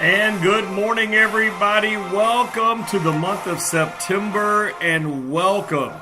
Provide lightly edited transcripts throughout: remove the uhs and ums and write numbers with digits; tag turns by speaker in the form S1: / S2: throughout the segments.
S1: And good morning, everybody. Welcome to the month of September, and welcome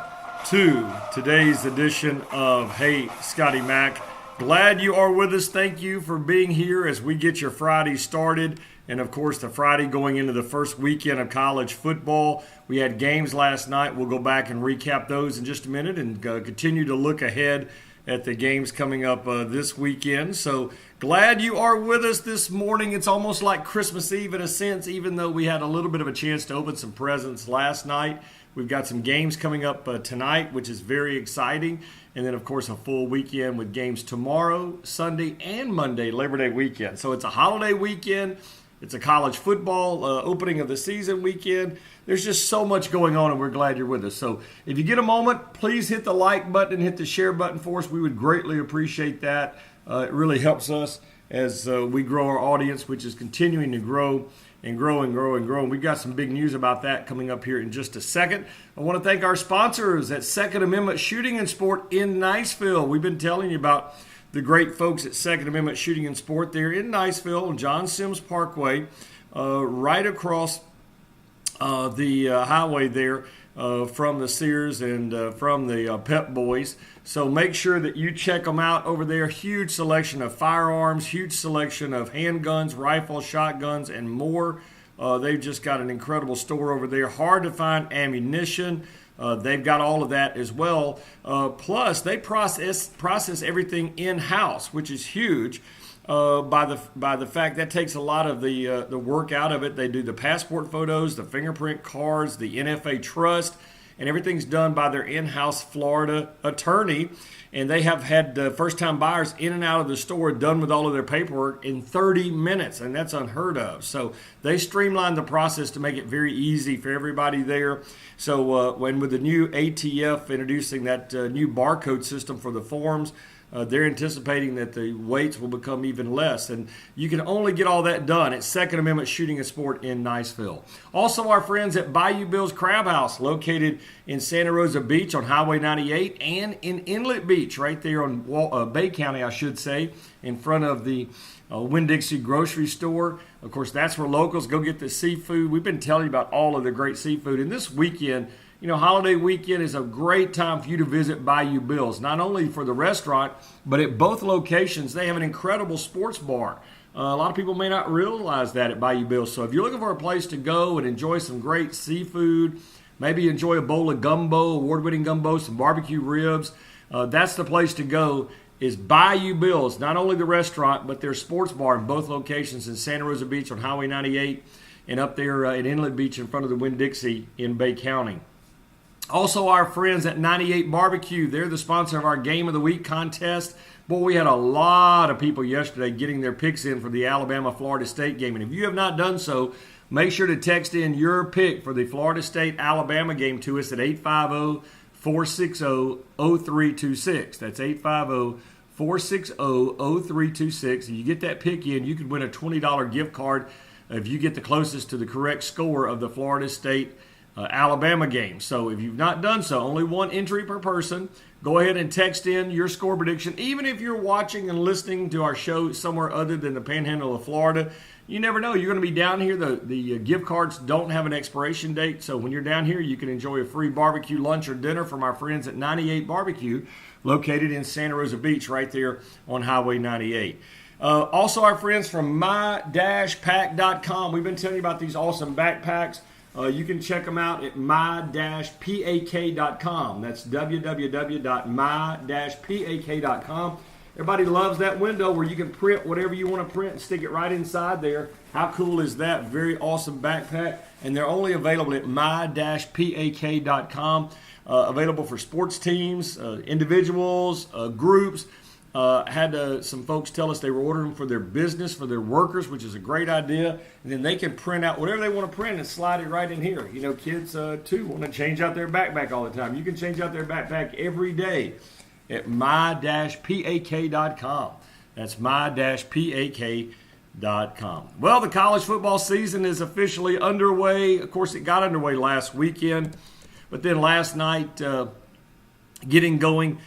S1: to today's edition of Hey, Scotty Mac. Glad you are with us. Thank you for being here as we get your Friday started. And of course, the Friday going into the first weekend of college football. We had games last night. We'll go back and recap those in just a minute and continue to look ahead at the games coming up this weekend. So glad you are with us this morning. It's almost like Christmas Eve in a sense, even though we had a little bit of a chance to open some presents last night. We've got some games coming up tonight, which is very exciting. And then, of course, a full weekend with games tomorrow, Sunday, and Monday, Labor Day weekend. So it's a holiday weekend. It's a college football opening of the season weekend. There's just so much going on, and we're glad you're with us. So if you get a moment, please hit the like button and hit the share button for us. We would greatly appreciate that. It really helps us as we grow our audience, which is continuing to grow and grow and grow and grow. And we've got some big news about that coming up here in just a second. I want to thank our sponsors at Second Amendment Shooting and Sport in Niceville. We've been telling you about the great folks at Second Amendment Shooting and Sport there in Niceville on John Sims Parkway, right across the highway there from the Sears and from the Pep Boys. So make sure that you check them out over there. Huge selection of firearms, huge selection of handguns, rifles, shotguns, and more. They've just got an incredible store over there. Hard to find ammunition. They've got all of that as well. Plus, they process everything in-house, which is huge. By the fact that takes a lot of the work out of it. They do the passport photos, the fingerprint cards, the NFA trust, and everything's done by their in-house Florida attorney. And they have had first-time buyers in and out of the store done with all of their paperwork in 30 minutes, and that's unheard of. So they streamlined the process to make it very easy for everybody there. So when with the new ATF introducing that new barcode system for the forms, they're anticipating that the waits will become even less. And you can only get all that done at Second Amendment Shooting and Sport in Niceville. Also, our friends at Bayou Bill's Crab House, located in Santa Rosa Beach on Highway 98 and in Inlet Beach, right there on Bay County, I should say, in front of the Winn-Dixie grocery store. Of course, that's where locals go get the seafood. We've been telling you about all of the great seafood. And this weekend, holiday weekend is a great time for you to visit Bayou Bill's, not only for the restaurant, but at both locations, they have an incredible sports bar. A lot of people may not realize that at Bayou Bill's. So if you're looking for a place to go and enjoy some great seafood, maybe enjoy a bowl of gumbo, award-winning gumbo, some barbecue ribs, that's the place to go, is Bayou Bill's. Not only the restaurant, but their sports bar in both locations in Santa Rosa Beach on Highway 98 and up there at Inlet Beach in front of the Winn-Dixie in Bay County. Also, our friends at 98 Barbecue, they're the sponsor of our Game of the Week contest. Boy, we had a lot of people yesterday getting their picks in for the Alabama-Florida State game. And if you have not done so, make sure to text in your pick for the Florida State-Alabama game to us at 850-460-0326. That's 850-460-0326. And you get that pick in, you could win a $20 gift card if you get the closest to the correct score of the Florida State Alabama game. So if you've not done so, only one entry per person. Go ahead and text in your score prediction. Even if you're watching and listening to our show somewhere other than the Panhandle of Florida, you never know. You're going to be down here. The gift cards don't have an expiration date. So when you're down here, you can enjoy a free barbecue lunch or dinner from our friends at 98 Barbecue, located in Santa Rosa Beach, right there on Highway 98. Also, our friends from my-pack.com. We've been telling you about these awesome backpacks. You can check them out at my-pak.com. That's www.my-pak.com. Everybody loves that window where you can print whatever you want to print and stick it right inside there. How cool is that? Very awesome backpack. And they're only available at my-pak.com. Available for sports teams, individuals, groups. Had some folks tell us they were ordering for their business, for their workers, which is a great idea. And then they can print out whatever they want to print and slide it right in here. Kids, too, want to change out their backpack all the time. You can change out their backpack every day at my-pak.com. That's my-pak.com. Well, the college football season is officially underway. Of course, it got underway last weekend. But then last night, getting going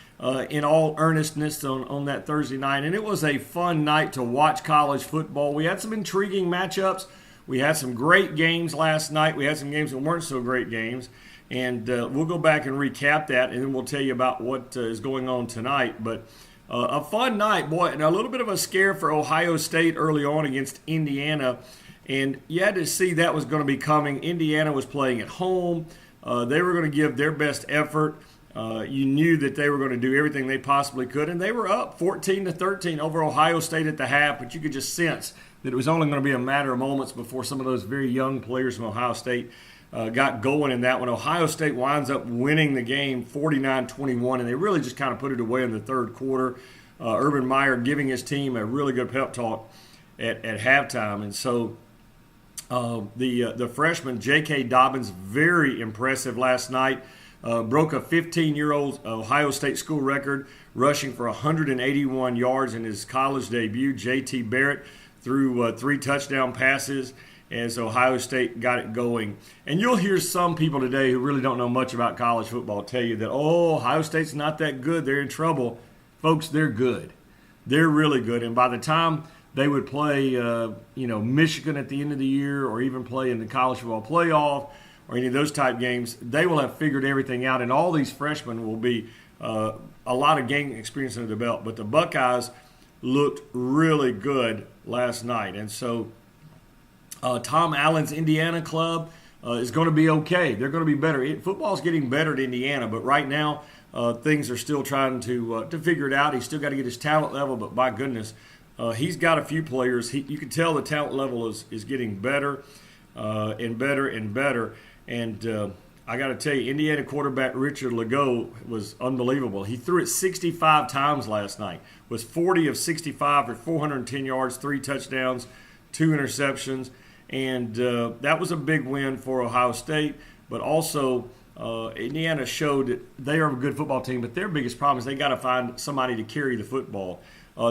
S1: in all earnestness on that Thursday night. And it was a fun night to watch college football. We had some intriguing matchups. We had some great games last night. We had some games that weren't so great games. And we'll go back and recap that, and then we'll tell you about what is going on tonight. But a fun night, boy, and a little bit of a scare for Ohio State early on against Indiana. And you had to see that was going to be coming. Indiana was playing at home. They were going to give their best effort. You knew that they were going to do everything they possibly could, and they were up 14-13 over Ohio State at the half, but you could just sense that it was only going to be a matter of moments before some of those very young players from Ohio State got going in that one. Ohio State winds up winning the game 49-21, and they really just kind of put it away in the third quarter. Urban Meyer giving his team a really good pep talk at halftime. And so the freshman, J.K. Dobbins, very impressive last night. Broke a 15-year-old Ohio State school record, rushing for 181 yards in his college debut. J.T. Barrett threw 3 touchdown passes as Ohio State got it going. And you'll hear some people today who really don't know much about college football tell you that, Ohio State's not that good, they're in trouble. Folks, they're good. They're really good. And by the time they would play, Michigan at the end of the year, or even play in the college football playoff, or any of those type games, they will have figured everything out. And all these freshmen will be a lot of game experience under the belt. But the Buckeyes looked really good last night. And so Tom Allen's Indiana club is going to be okay. They're going to be better. Football's getting better at Indiana, but right now things are still trying to figure it out. He's still got to get his talent level, but my goodness, he's got a few players. You can tell the talent level is getting better and better and better. And I got to tell you, Indiana quarterback Richard Legault was unbelievable. He threw it 65 times last night, was 40 of 65 for 410 yards, 3 touchdowns, 2 interceptions. And that was a big win for Ohio State. But also, Indiana showed that they are a good football team, but their biggest problem is they got to find somebody to carry the football.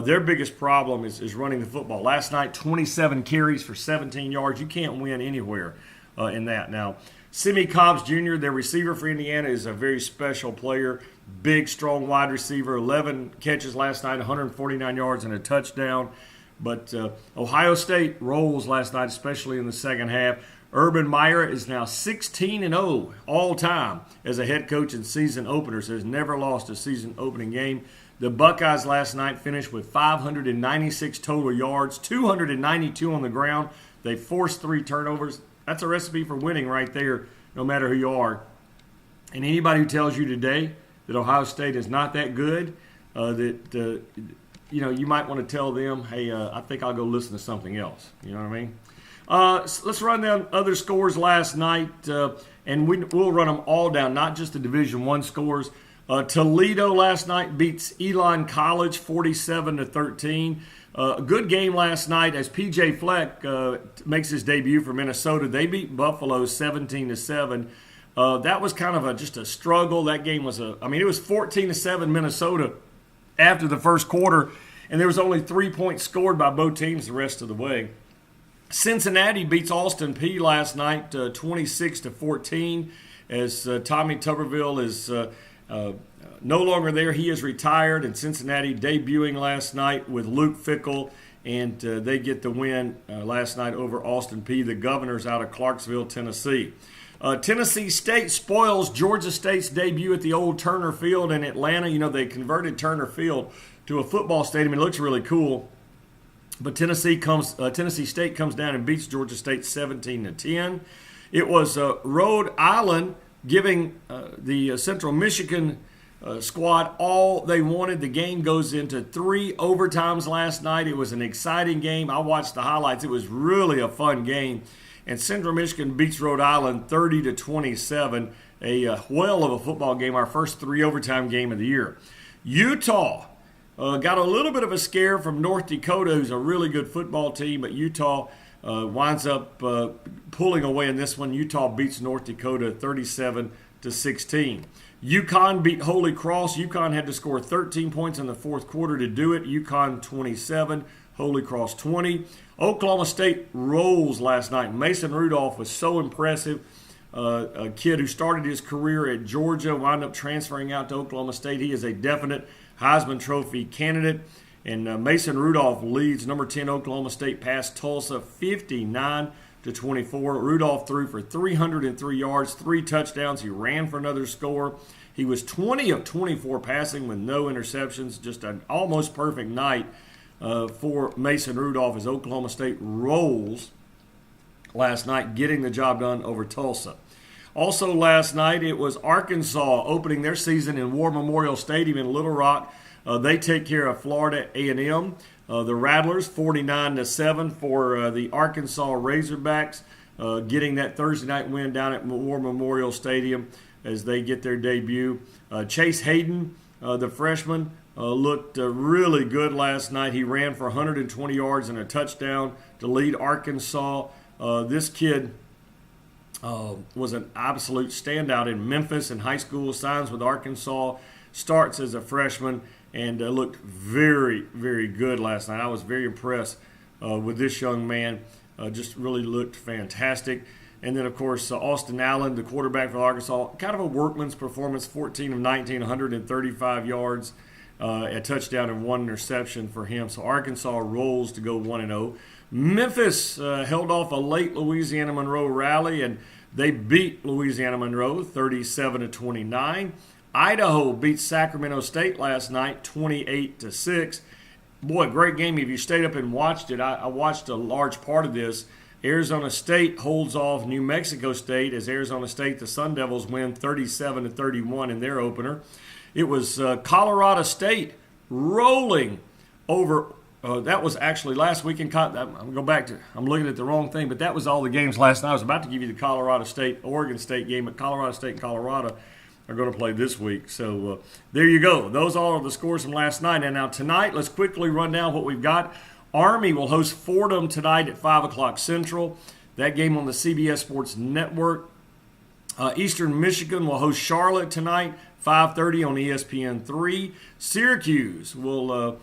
S1: Their biggest problem is running the football. Last night, 27 carries for 17 yards. You can't win anywhere in that. Now, Simi Cobbs Jr., their receiver for Indiana, is a very special player. Big, strong wide receiver. 11 catches last night, 149 yards and a touchdown. But Ohio State rolls last night, especially in the second half. Urban Meyer is now 16-0 all time as a head coach in season openers. Has never lost a season opening game. The Buckeyes last night finished with 596 total yards, 292 on the ground. They forced 3 turnovers. That's a recipe for winning right there, no matter who you are. And anybody who tells you today that Ohio State is not that good, you might want to tell them, hey, I think I'll go listen to something else. You know what I mean? So let's run down other scores last night, and we'll run them all down, not just the Division I scores. Toledo last night beats Elon College 47-13. A good game last night as P.J. Fleck makes his debut for Minnesota. They beat Buffalo 17-7. That was kind of just a struggle. That game was it was 14-7 Minnesota after the first quarter, and there was only 3 points scored by both teams the rest of the way. Cincinnati beats Austin Peay last night 26-14 as Tommy Tuberville is no longer there. He is retired, and Cincinnati debuting last night with Luke Fickell, and they get the win last night over Austin Peay, the Governors out of Clarksville, Tennessee. Tennessee State spoils Georgia State's debut at the old Turner Field in Atlanta. You know, they converted Turner Field to a football stadium. It looks really cool. But Tennessee State comes down and beats Georgia State 17-10. It was Rhode Island giving the Central Michigan squad all they wanted. The game goes into 3 overtimes last night. It was an exciting game. I watched the highlights. It was really a fun game. And Central Michigan beats Rhode Island 30-27. A whale of a football game, our first 3 overtime game of the year. Utah got a little bit of a scare from North Dakota, who's a really good football team, but Utah winds up pulling away in this one. Utah beats North Dakota 37-16. UConn beat Holy Cross. UConn had to score 13 points in the fourth quarter to do it. UConn 27, Holy Cross 20. Oklahoma State rolls last night. Mason Rudolph was so impressive. A kid who started his career at Georgia, wound up transferring out to Oklahoma State. He is a definite Heisman Trophy candidate. And Mason Rudolph leads number 10 Oklahoma State past Tulsa 59-14. to 24. Rudolph threw for 303 yards, 3 touchdowns. He ran for another score. He was 20 of 24 passing with no interceptions. Just an almost perfect night for Mason Rudolph as Oklahoma State rolls last night, getting the job done over Tulsa. Also last night, it was Arkansas opening their season in War Memorial Stadium in Little Rock. They take care of Florida A&M. The Rattlers, 49-7 for the Arkansas Razorbacks, getting that Thursday night win down at War Memorial Stadium as they get their debut. Chase Hayden, the freshman, looked really good last night. He ran for 120 yards and a touchdown to lead Arkansas. This kid was an absolute standout in Memphis in high school, signs with Arkansas, starts as a freshman, and looked very, very good last night. I was very impressed with this young man. Just really looked fantastic. And then, of course, Austin Allen, the quarterback for Arkansas, kind of a workman's performance, 14 of 19, 135 yards, a touchdown and 1 interception for him. So Arkansas rolls to go 1-0. Memphis held off a late Louisiana Monroe rally, and they beat Louisiana Monroe 37-29. Idaho beat Sacramento State last night 28-6. Boy, great game. If you stayed up and watched it, I watched a large part of this. Arizona State holds off New Mexico State as Arizona State, the Sun Devils, win 37-31 in their opener. It was Colorado State rolling over. That was actually last week in. I'm looking at the wrong thing, but that was all the games last night. I was about to give you the Colorado State Oregon State game, but Colorado State and Colorado are going to play this week. So there you go. Those are the scores from last night. And now tonight, let's quickly run down what we've got. Army will host Fordham tonight at 5 o'clock Central. That game on the CBS Sports Network. Eastern Michigan will host Charlotte tonight, 5:30 on ESPN3. Syracuse will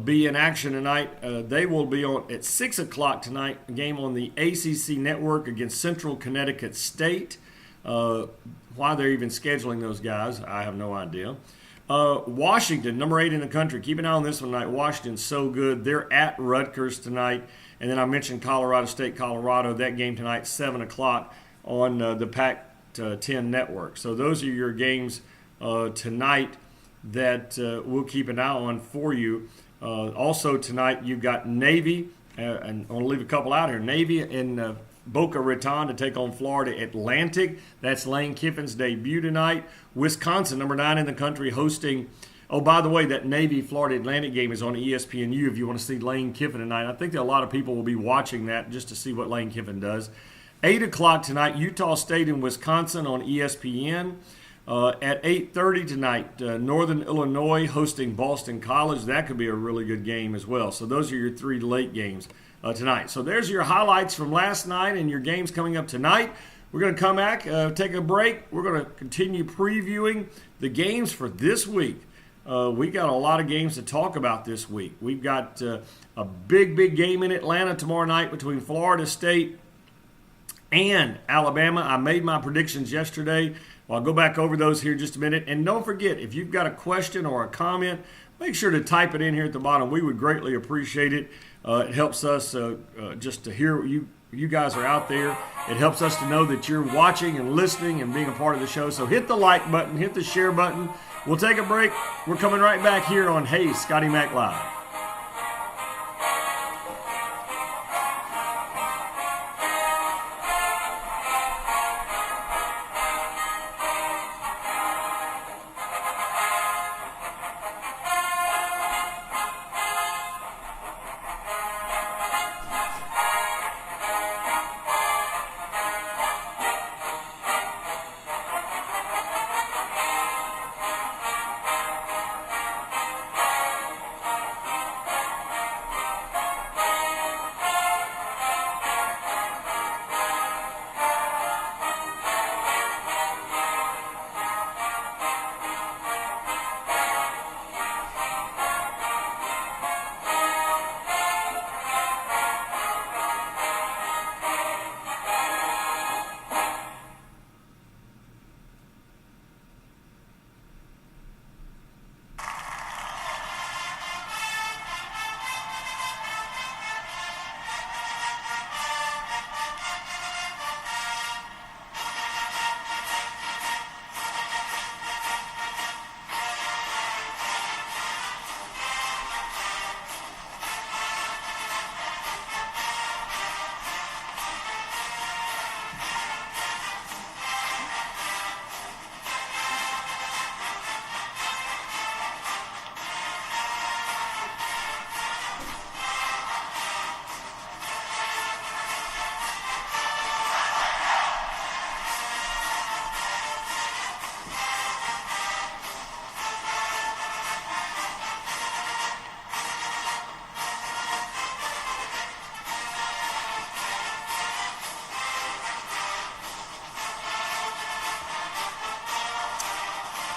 S1: be in action tonight. They will be on at 6 o'clock tonight, a game on the ACC Network against Central Connecticut State. Why they're even scheduling those guys, I have no idea. Washington, number 8 in the country. Keep an eye on this one tonight. Washington's so good. They're at Rutgers tonight. And then I mentioned Colorado State, Colorado. That game tonight, 7 o'clock on the Pac-10 network. So those are your games tonight that we'll keep an eye on for you. Also tonight, you've got Navy, and I'm going to leave a couple out here. Navy in Boca Raton to take on Florida Atlantic. That's Lane Kiffin's debut tonight. Wisconsin, number 9 in the country, hosting. Oh, by the way, that Navy-Florida Atlantic game is on ESPNU if you want to see Lane Kiffin tonight. I think that a lot of people will be watching that just to see what Lane Kiffin does. 8 o'clock tonight, Utah State and Wisconsin on ESPN. At 8:30 tonight, Northern Illinois hosting Boston College. That could be a really good game as well. So those are your 3 late games tonight. So there's your highlights from last night and your games coming up tonight. We're going to come back, take a break. We're going to continue previewing the games for this week. We got a lot of games to talk about this week. We've got a big game in Atlanta tomorrow night between Florida State and Alabama. I made my predictions yesterday. Well, I'll go back over those here in just a minute. And don't forget, if you've got a question or a comment, make sure to type it in here at the bottom. We would greatly appreciate it. It helps us just to hear you guys are out there. It helps us to know that you're watching and listening and being a part of the show. So hit the like button, hit the share button. We'll take a break. We're coming right back here on Hey, Scotty Mac Live.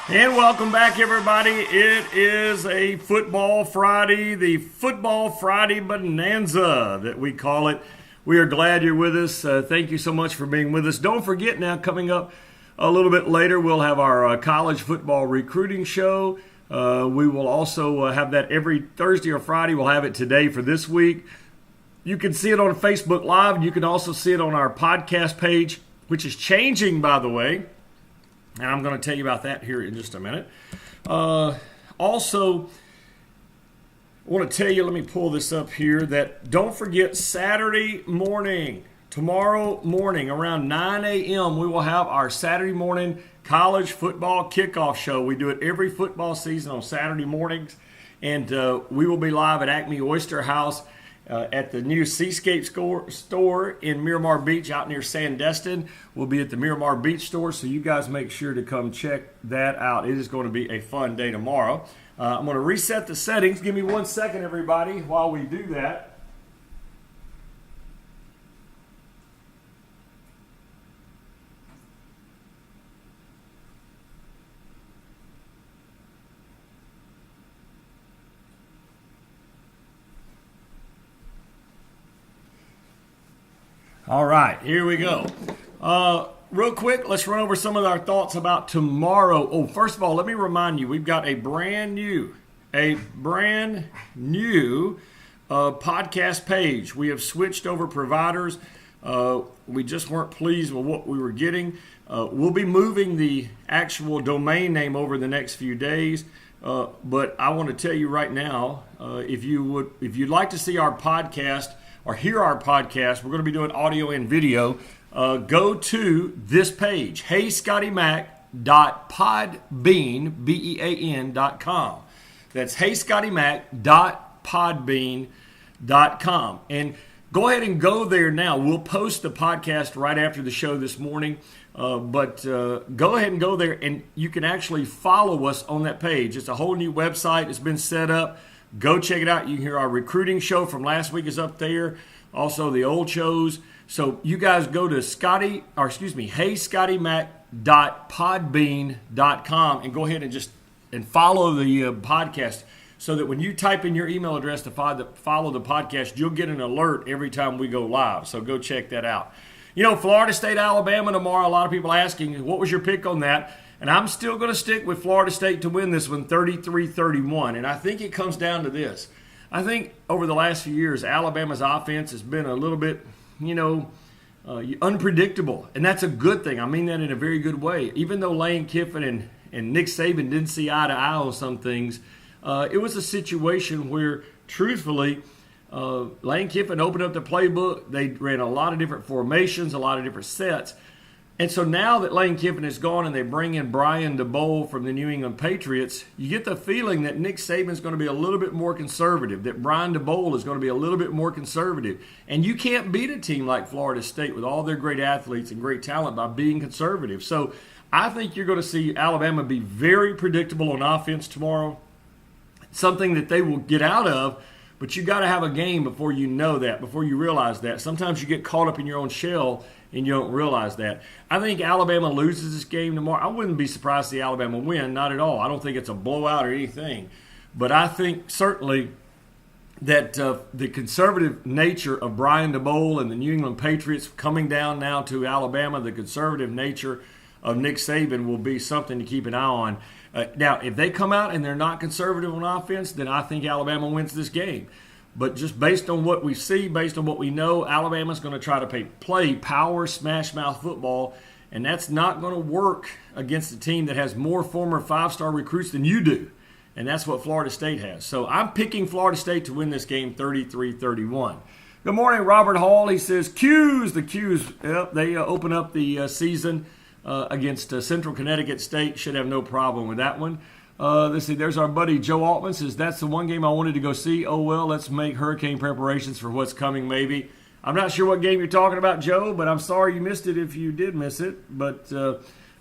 S1: And welcome back, everybody. It is a Football Friday, the Football Friday Bonanza that we call it. We are glad you're with us. Thank you so much for being with us. Don't forget now, coming up a little bit later, we'll have our college football recruiting show. We will also have that every Thursday or Friday. We'll have it today for this week. You can see it on Facebook Live, and you can also see it on our podcast page, which is changing, by the way. And I'm going to tell you about that here in just a minute. Also, I want to tell you, let me pull this up here, that don't forget Saturday morning, tomorrow morning around 9 a.m., we will have our Saturday morning college football kickoff show. We do it every football season on Saturday mornings. And we will be live at Acme Oyster House at the new Seascape store in Miramar Beach out near Sandestin. We'll be at the Miramar Beach store, so you guys make sure to come check that out. It is going to be a fun day tomorrow. I'm going to reset the settings. Give me 1 second, everybody, while we do that. All right, here we go. Real quick, let's run over some of our thoughts about tomorrow. Oh, first of all, let me remind you, we've got a brand new podcast page. We have switched over providers. We just weren't pleased with what we were getting. We'll be moving the actual domain name over the next few days. But I want to tell you right now, if you'd like to see our podcast or hear our podcast, we're going to be doing audio and video. Go to this page, heyscottymac.podbean.com. That's heyscottymac.podbean.com. And go ahead and go there now. We'll post the podcast right after the show this morning. But go ahead and go there, and you can actually follow us on that page. It's a whole new website. It's been set up. Go check it out. You can hear our recruiting show from last week is up there. Also, the old shows. So you guys go to heyscottymac.podbean.com and go ahead and follow the podcast, so that when you type in your email address to follow the podcast, you'll get an alert every time we go live. So go check that out. You know, Florida State, Alabama tomorrow. A lot of people asking, what was your pick on that? And I'm still going to stick with Florida State to win this one, 33-31. And I think it comes down to this. I think over the last few years, Alabama's offense has been a little bit, unpredictable. And that's a good thing. I mean that in a very good way. Even though Lane Kiffin and Nick Saban didn't see eye to eye on some things, it was a situation where, truthfully, Lane Kiffin opened up the playbook. They ran a lot of different formations, a lot of different sets. And so now that Lane Kiffin is gone and they bring in Brian DeBoer from the New England Patriots, you get the feeling that Nick Saban is going to be a little bit more conservative, that Brian DeBoer is going to be a little bit more conservative. And you can't beat a team like Florida State with all their great athletes and great talent by being conservative. So I think you're going to see Alabama be very predictable on offense tomorrow, something that they will get out of. But you got to have a game before you know that, before you realize that. Sometimes you get caught up in your own shell and you don't realize that. I think Alabama loses this game tomorrow. I wouldn't be surprised to see Alabama win, not at all. I don't think it's a blowout or anything. But I think certainly that the conservative nature of Brian DeBoer and the New England Patriots coming down now to Alabama, the conservative nature of Nick Saban will be something to keep an eye on. Now, if they come out and they're not conservative on offense, then I think Alabama wins this game. But just based on what we see, based on what we know, Alabama's going to try to play power, smash-mouth football, and that's not going to work against a team that has more former five-star recruits than you do, and that's what Florida State has. So I'm picking Florida State to win this game 33-31. Good morning, Robert Hall. He says, the Qs, yep, they open up the season against Central Connecticut State. Should have no problem with that one. Let's see, there's our buddy Joe Altman. Says, that's the one game I wanted to go see. Oh, well, let's make hurricane preparations for what's coming maybe. I'm not sure what game you're talking about, Joe, but I'm sorry you missed it if you did miss it. But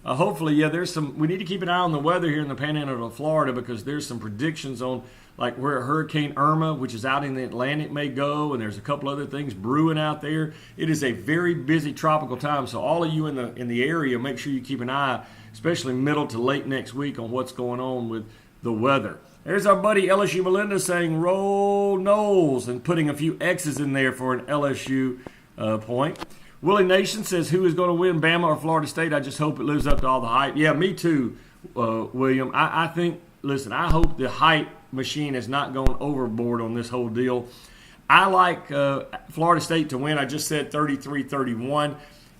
S1: hopefully, yeah, we need to keep an eye on the weather here in the panhandle of Florida, because there's some predictions on like where Hurricane Irma, which is out in the Atlantic, may go, and there's a couple other things brewing out there. It is a very busy tropical time, so all of you in the area, make sure you keep an eye, especially middle to late next week, on what's going on with the weather. There's our buddy LSU Melinda saying roll Knowles and putting a few X's in there for an LSU point. Willie Nation says, who is going to win, Bama or Florida State? I just hope it lives up to all the hype. Yeah, me too, William. I think, listen, I hope the hype machine has not gone overboard on this whole deal. I like Florida State to win. I just said 33-31.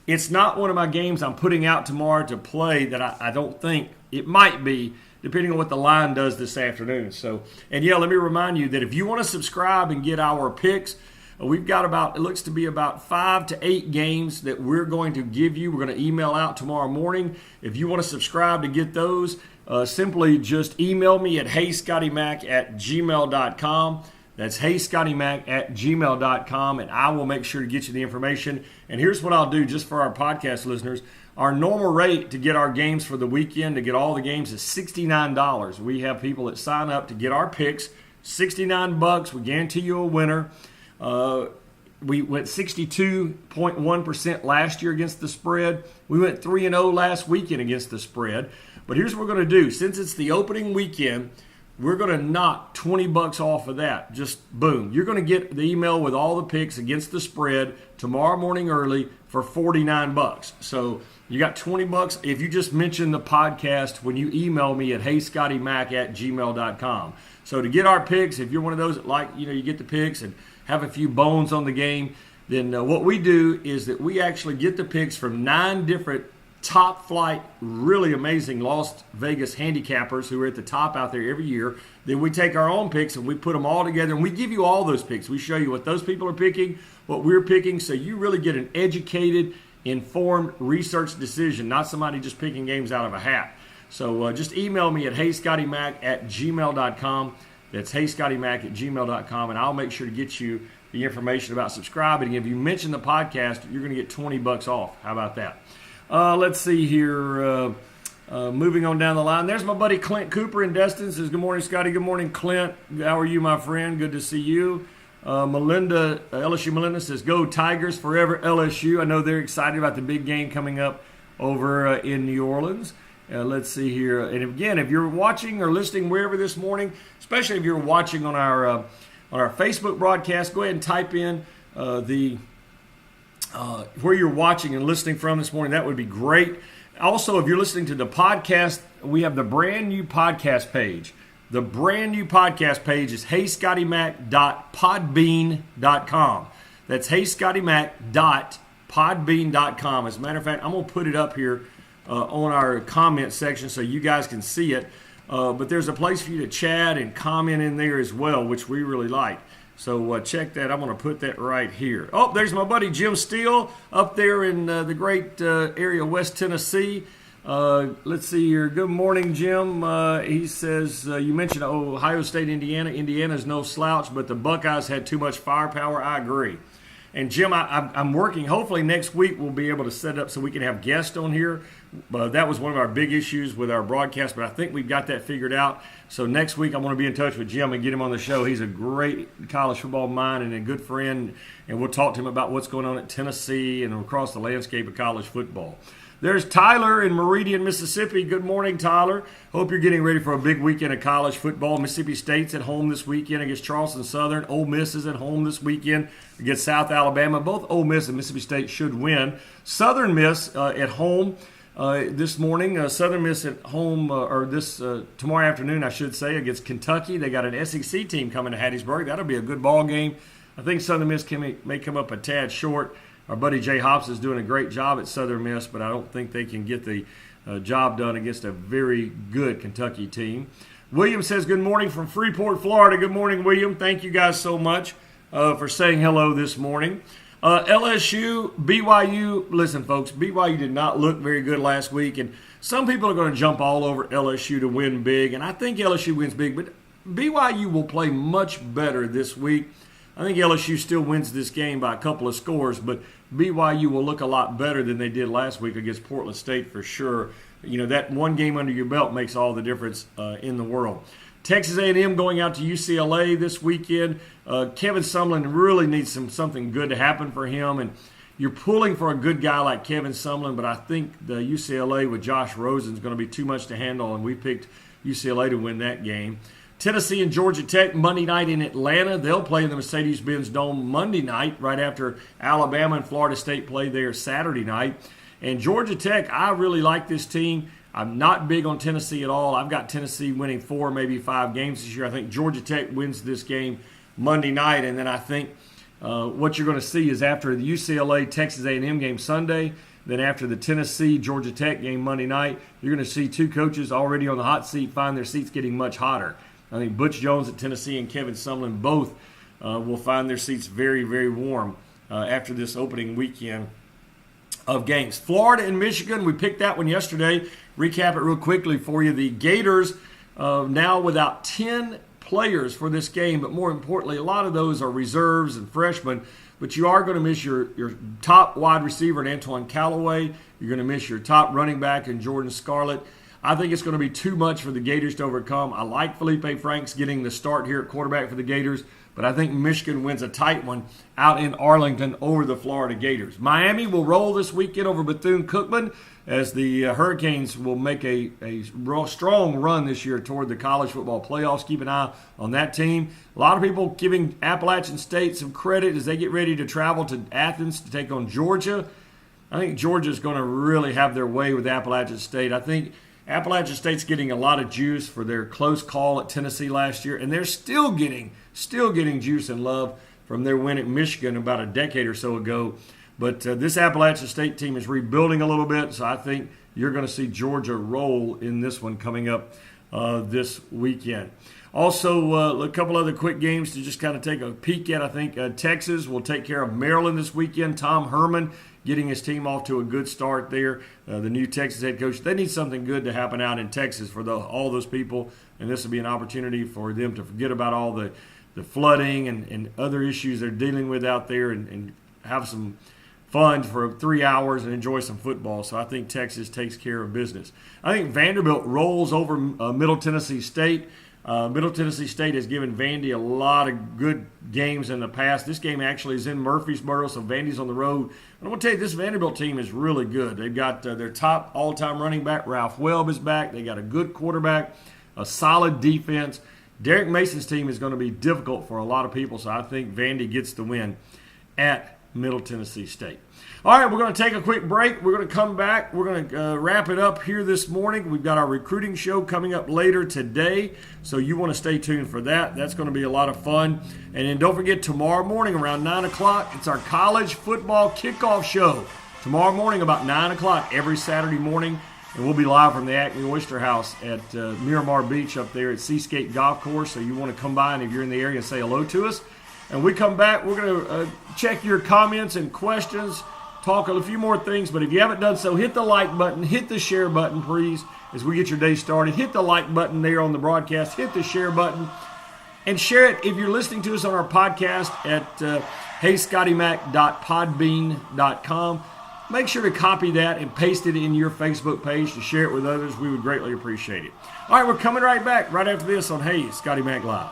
S1: It's not one of my games I'm putting out tomorrow to play that I don't think it might be, depending on what the line does this afternoon. So, and yeah, let me remind you that if you want to subscribe and get our picks, we've got it looks to be about 5 to 8 games that we're going to give you. We're going to email out tomorrow morning. If you want to subscribe to get those, simply just email me at heyscottymac@gmail.com. That's heyscottymac@gmail.com, and I will make sure to get you the information. And here's what I'll do just for our podcast listeners. Our normal rate to get our games for the weekend, to get all the games, is $69. We have people that sign up to get our picks. $69. We guarantee you a winner. We went 62.1% last year against the spread. We went 3-0 last weekend against the spread. But here's what we're going to do. Since it's the opening weekend, we're going to knock $20 off of that. Just boom. You're going to get the email with all the picks against the spread tomorrow morning early for $49. So you got $20 if you just mention the podcast when you email me at heyscottymac@gmail.com. So to get our picks, if you're one of those that you get the picks and have a few bones on the game, then what we do is that we actually get the picks from 9 different top flight, really amazing Las Vegas handicappers who are at the top out there every year. Then we take our own picks and we put them all together, and we give you all those picks. We show you what those people are picking, what we're picking, so you really get an educated, informed, researched decision, not somebody just picking games out of a hat. So just email me at heyscottymac@gmail.com. That's heyscottymac@gmail.com, and I'll make sure to get you the information about subscribing. If you mention the podcast, you're going to get $20 off. How about that? Let's see here. Moving on down the line. There's my buddy Clint Cooper in Destin. Says, good morning, Scotty. Good morning, Clint. How are you, my friend? Good to see you. Melinda, LSU Melinda says, go Tigers forever, LSU. I know they're excited about the big game coming up over in New Orleans. Let's see here. And again, if you're watching or listening wherever this morning, especially if you're watching on our Facebook broadcast, go ahead and type in where you're watching and listening from this morning. That would be great. Also, if you're listening to the podcast, we have the brand new podcast page. The brand new podcast page is heyscottymac.podbean.com. That's heyscottymac.podbean.com. As a matter of fact, I'm going to put it up here on our comment section so you guys can see it. But there's a place for you to chat and comment in there as well, which we really like. So check that. I'm going to put that right here. Oh, there's my buddy Jim Steele up there in the great area of West Tennessee. Let's see here. Good morning, Jim. He says, you mentioned Ohio State, Indiana. Indiana's no slouch, but the Buckeyes had too much firepower. I agree. And, Jim, I'm working. Hopefully next week we'll be able to set up so we can have guests on here. That was one of our big issues with our broadcast, but I think we've got that figured out. So next week I'm going to be in touch with Jim and get him on the show. He's a great college football mind and a good friend, and we'll talk to him about what's going on at Tennessee and across the landscape of college football. There's Tyler in Meridian, Mississippi. Good morning, Tyler. Hope you're getting ready for a big weekend of college football. Mississippi State's at home this weekend against Charleston Southern. Ole Miss is at home this weekend against South Alabama. Both Ole Miss and Mississippi State should win. Southern Miss at home this morning. Southern Miss at home, tomorrow afternoon, I should say, against Kentucky. They got an SEC team coming to Hattiesburg. That'll be a good ball game. I think Southern Miss may come up a tad short. Our buddy Jay Hops is doing a great job at Southern Miss, but I don't think they can get the job done against a very good Kentucky team. William says, good morning from Freeport, Florida. Good morning, William. Thank you guys so much for saying hello this morning. LSU, BYU. Listen, folks, BYU did not look very good last week, and some people are going to jump all over LSU to win big, and I think LSU wins big, but BYU will play much better this week. I think LSU still wins this game by a couple of scores, but BYU will look a lot better than they did last week against Portland State for sure. You know, that one game under your belt makes all the difference in the world. Texas A&M going out to UCLA this weekend. Kevin Sumlin really needs something good to happen for him, and you're pulling for a good guy like Kevin Sumlin, but I think the UCLA with Josh Rosen is going to be too much to handle, and we picked UCLA to win that game. Tennessee and Georgia Tech Monday night in Atlanta. They'll play in the Mercedes-Benz Dome Monday night right after Alabama and Florida State play there Saturday night. And Georgia Tech, I really like this team. I'm not big on Tennessee at all. I've got Tennessee winning 4, maybe 5 games this year. I think Georgia Tech wins this game Monday night, and then I think what you're going to see is after the UCLA Texas A&M game Sunday, then after the Tennessee Georgia Tech game Monday night, you're going to see 2 coaches already on the hot seat find their seats getting much hotter. I think Butch Jones at Tennessee and Kevin Sumlin both will find their seats very, very warm after this opening weekend of games. Florida and Michigan, we picked that one yesterday. Recap it real quickly for you. The Gators now without 10 players for this game, but more importantly, a lot of those are reserves and freshmen. But you are going to miss your top wide receiver in Antoine Callaway. You're going to miss your top running back in Jordan Scarlett. I think it's going to be too much for the Gators to overcome. I like Felipe Franks getting the start here at quarterback for the Gators, but I think Michigan wins a tight one out in Arlington over the Florida Gators. Miami will roll this weekend over Bethune-Cookman as the Hurricanes will make a strong run this year toward the college football playoffs. Keep an eye on that team. A lot of people giving Appalachian State some credit as they get ready to travel to Athens to take on Georgia. I think Georgia's going to really have their way with Appalachian State. I think Appalachian State's getting a lot of juice for their close call at Tennessee last year, and they're still getting juice and love from their win at Michigan about a decade or so ago. But this Appalachian State team is rebuilding a little bit, so I think you're going to see Georgia roll in this one coming up this weekend. Also, a couple other quick games to just kind of take a peek at. I think Texas will take care of Maryland this weekend. Tom Herman getting his team off to a good start there. The new Texas head coach. They need something good to happen out in Texas for all those people, and this will be an opportunity for them to forget about all the flooding and other issues they're dealing with out there and have some fun for 3 hours and enjoy some football. So I think Texas takes care of business. I think Vanderbilt rolls over Middle Tennessee State. Middle Tennessee State has given Vandy a lot of good games in the past. This game actually is in Murfreesboro, so Vandy's on the road. And I'm going to tell you, this Vanderbilt team is really good. They've got their top all-time running back, Ralph Webb, is back. They got a good quarterback, a solid defense. Derek Mason's team is going to be difficult for a lot of people, so I think Vandy gets the win at Middle Tennessee State. All right, we're going to take a quick break. We're going to come back. We're going to wrap it up here this morning. We've got our recruiting show coming up later today, so you want to stay tuned for that. That's going to be a lot of fun. And then don't forget, tomorrow morning around 9 o'clock, it's our college football kickoff show. Tomorrow morning about 9 o'clock every Saturday morning, and we'll be live from the Acme Oyster House at Miramar Beach up there at Seascape Golf Course, so you want to come by, and if you're in the area, say hello to us. And we come back, we're going to check your comments and questions, talk a few more things, but if you haven't done so, hit the like button, hit the share button, please, as we get your day started. Hit the like button there on the broadcast, hit the share button, and share it if you're listening to us on our podcast at heyscottymac.podbean.com. Make sure to copy that and paste it in your Facebook page to share it with others. We would greatly appreciate it. All right, we're coming right back right after this on Hey, Scotty Mac Live.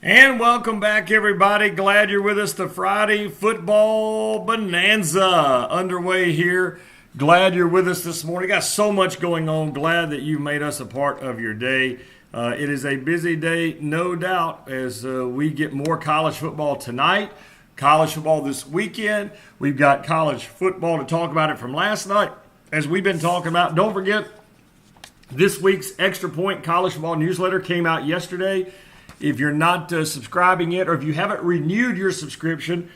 S1: And welcome back, everybody. Glad you're with us. The Friday Football Bonanza underway here. Glad you're with us this morning. Got so much going on. Glad that you made us a part of your day. It is a busy day, no doubt, as we get more college football tonight, college football this weekend. We've got college football to talk about it from last night, as we've been talking about. Don't forget, this week's Extra Point College Football newsletter came out yesterday. If you're not subscribing yet, or if you haven't renewed your subscription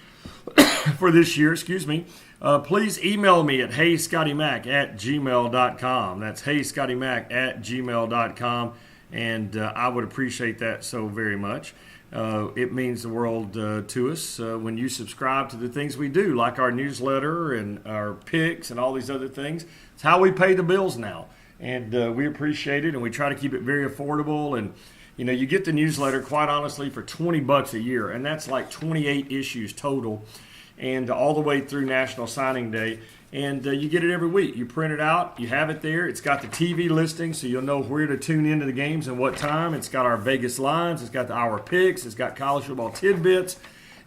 S1: for this year, please email me at heyscottymac@gmail.com. That's heyscottymac@gmail.com, and I would appreciate that so very much. It means the world to us when you subscribe to the things we do, like our newsletter and our picks and all these other things. It's how we pay the bills now, and we appreciate it, and we try to keep it very affordable. And you know, you get the newsletter, quite honestly, for $20 a year, and that's like 28 issues total, and all the way through National Signing Day. And you get it every week. You print it out. You have it there. It's got the TV listing, so you'll know where to tune into the games and what time. It's got our Vegas lines. It's got our picks. It's got college football tidbits.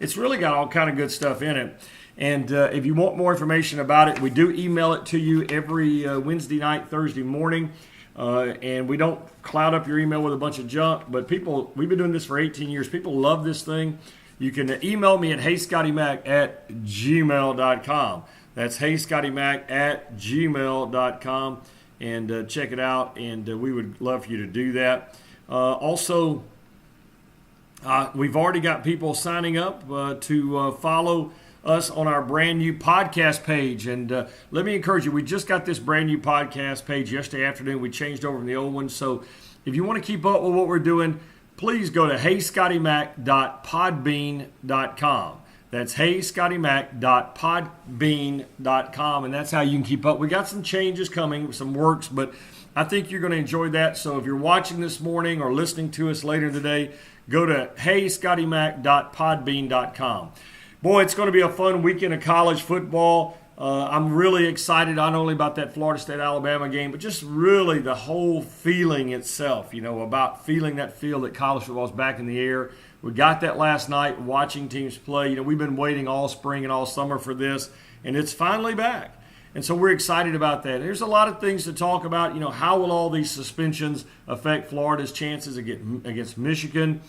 S1: It's really got all kind of good stuff in it. And if you want more information about it, we do email it to you every Wednesday night, Thursday morning. And we don't cloud up your email with a bunch of junk, but we've been doing this for 18 years. People love this thing. You can email me at heyscottymac@gmail.com. That's heyscottymac@gmail.com, and check it out, and we would love for you to do that. Also, we've already got people signing up to follow us on our brand new podcast page. And let me encourage you, we just got this brand new podcast page yesterday afternoon. We changed over from the old one. So if you want to keep up with what we're doing, please go to heyscottymac.podbean.com. That's heyscottymac.podbean.com, and that's how you can keep up. We got some changes coming, some works, but I think you're going to enjoy that. So if you're watching this morning or listening to us later today, go to heyscottymac.podbean.com. Boy, it's going to be a fun weekend of college football. I'm really excited, not only about that Florida State-Alabama game, but just really the whole feeling itself, about feeling that feel that college football is back in the air. We got that last night, watching teams play. We've been waiting all spring and all summer for this, and it's finally back. And so we're excited about that. There's a lot of things to talk about. How will all these suspensions affect Florida's chances against Michigan?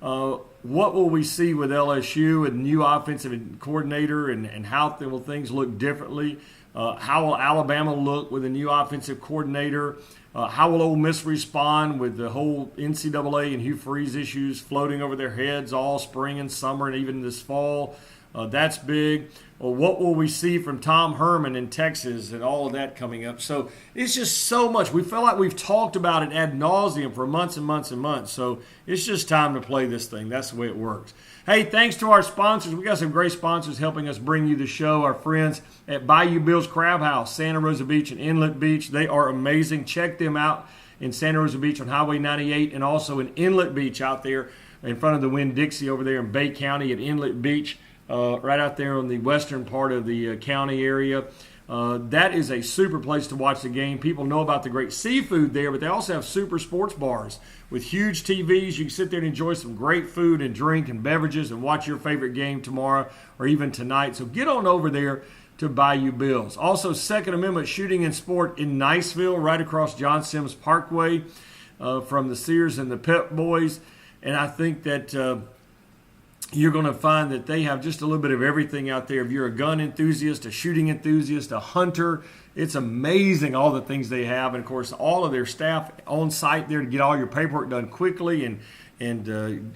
S1: What will we see with LSU and new offensive coordinator, and how will things look differently? How will Alabama look with a new offensive coordinator? How will Ole Miss respond with the whole NCAA and Hugh Freeze issues floating over their heads all spring and summer and even this fall? That's big. Well, what will we see from Tom Herman in Texas and all of that coming up? So it's just so much. We feel like we've talked about it ad nauseum for months and months and months. So it's just time to play this thing. That's the way it works. Hey, thanks to our sponsors. We got some great sponsors helping us bring you the show. Our friends at Bayou Bill's Crab House, Santa Rosa Beach and Inlet Beach. They are amazing. Check them out in Santa Rosa Beach on Highway 98, and also in Inlet Beach out there in front of the Winn-Dixie over there in Bay County at Inlet Beach. Right out there on the western part of the county area. That is a super place to watch the game. People know about the great seafood there, but they also have super sports bars with huge TVs. You can sit there and enjoy some great food and drink and beverages and watch your favorite game tomorrow or even tonight. So get on over there to Bayou Bills. Also, Second Amendment Shooting and Sport in Niceville, right across John Sims Parkway from the Sears and the Pep Boys. And I think that you're going to find that they have just a little bit of everything out there. If you're a gun enthusiast, a shooting enthusiast, a hunter, it's amazing all the things they have. And, of course, all of their staff on site there to get all your paperwork done quickly and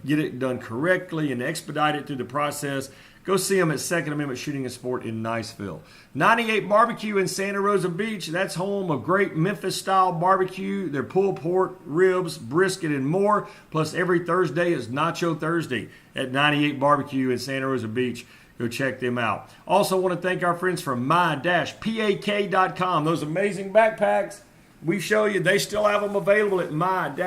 S1: get it done correctly and expedite it through the process. Go see them at Second Amendment Shooting and Sport in Niceville. 98 Barbecue in Santa Rosa Beach. That's home of great Memphis-style barbecue. Their pulled pork, ribs, brisket, and more. Plus, every Thursday is Nacho Thursday at 98 Barbecue in Santa Rosa Beach. Go check them out. Also want to thank our friends from my-pak.com. Those amazing backpacks we show you, they still have them available at my-pak.com.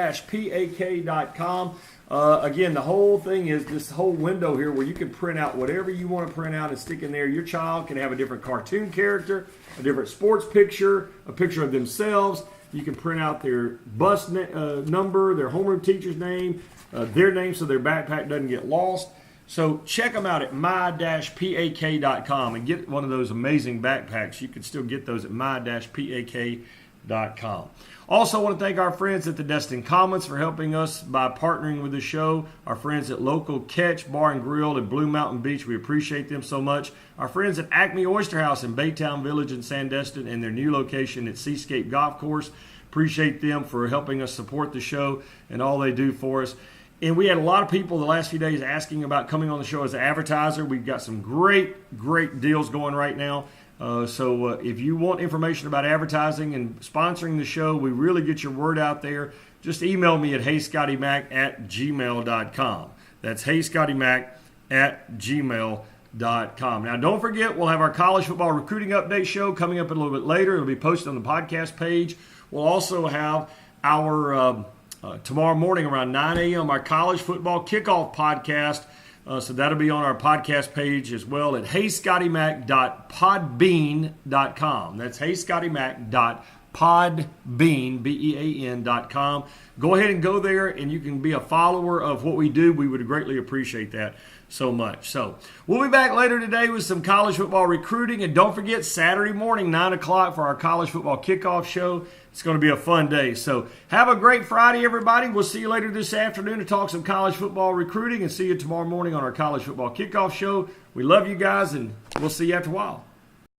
S1: Again, the whole thing is this whole window here where you can print out whatever you want to print out and stick in there. Your child can have a different cartoon character, a different sports picture, a picture of themselves. You can print out their bus number, their homeroom teacher's name, their name, so their backpack doesn't get lost. So check them out at my-pak.com and get one of those amazing backpacks. You can still get those at my-pak.com. Also want to thank our friends at the Destin Commons for helping us by partnering with the show. Our friends at Local Catch Bar and Grill in Blue Mountain Beach, we appreciate them so much. Our friends at Acme Oyster House in Baytown Village in Sandestin and their new location at Seascape Golf Course. Appreciate them for helping us support the show and all they do for us. And we had a lot of people the last few days asking about coming on the show as an advertiser. We've got some great deals going right now. So if you want information about advertising and sponsoring the show, we really get your word out there. Just email me at heyscottymac@gmail.com. That's heyscottymac@gmail.com. Now, don't forget, we'll have our college football recruiting update show coming up a little bit later. It'll be posted on the podcast page. We'll also have our tomorrow morning around 9 a.m., our college football kickoff podcast. So that'll be on our podcast page as well at heyscottymac.podbean.com. That's heyscottymac.podbean.com. Go ahead and go there, and you can be a follower of what we do. We would greatly appreciate that so much. So we'll be back later today with some college football recruiting. And don't forget, Saturday morning, 9 o'clock for our college football kickoff show. It's going to be a fun day. So have a great Friday, everybody. We'll see you later this afternoon to talk some college football recruiting, and see you tomorrow morning on our college football kickoff show. We love you guys, and we'll see you after a while.